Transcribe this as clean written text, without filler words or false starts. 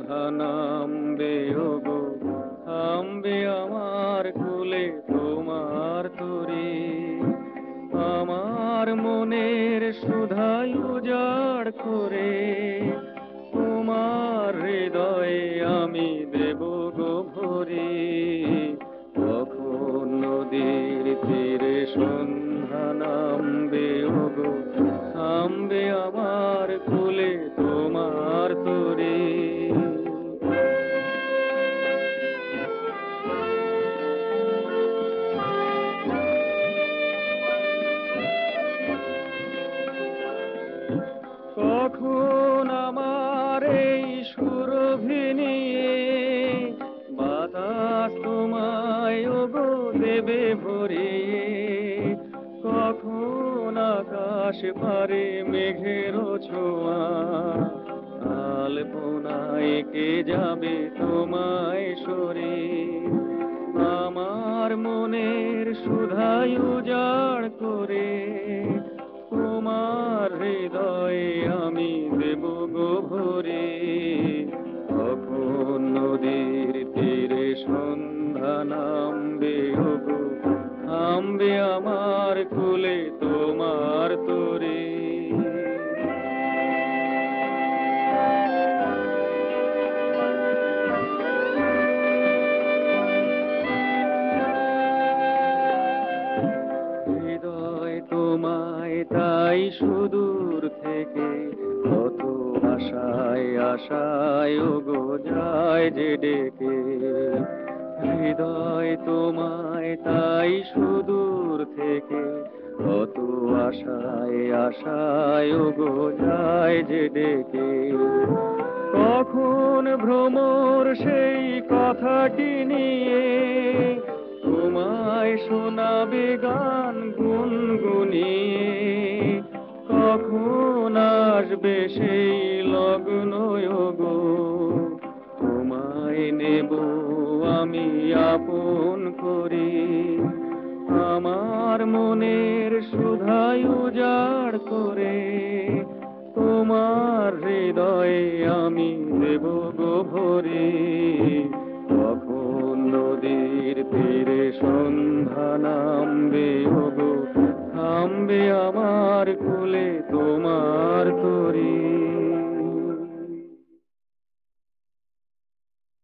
সন্ধ্যা নামবে ওগো, থামবে আমার কুলে তোমার তরি। আমার মনের সুধাই উজাড় করে তোমার হৃদয়ে আমি দেব গো ভরি। কখন নদীর তীরে সন্ধ্যা নামবে ওগো, থামবে আমার কুলে তোমার তরি। কখন আমার এই সুরভি নিয়ে বাতাস তোমায় ওগো দেবে ভরিয়ে। কখন আকাশ পারে মেঘের ছোঁয়া আলপনায় কে যাবে তোমায় সরে। আমার মনের সুধাই উজাড় করে তোমার হৃদয়ে আমি দেব গো ভরে। কখন নদীর তীরে সন্ধ্যা নামবে ওগো, থামবে আমার কুলে তোমার তরি। হৃদয় তোমায় তাই সুদূর থেকে কত আশায় আশায় ওগো যায় যে ডেকে। হৃদয় তোমায় তাই সুদূর থেকে কত আশায় আশায় ওগো যায় যে ডেকে। কখন ভ্রমর সেই কথাটি নিয়ে তোমায় শোনাবে গান গুনগুনিয়ে। কখন আসবে সেই লগ্ন ওগো, তোমায় নেব আমি আপন করি। আমার মনের সুধাই উজাড় করে তোমার হৃদয়ে আমি দেব গো ভরে। কখন নদীর তীরে সন্ধ্যা নামবে ওগো, থামবে আমার কুলে তোমার তরি।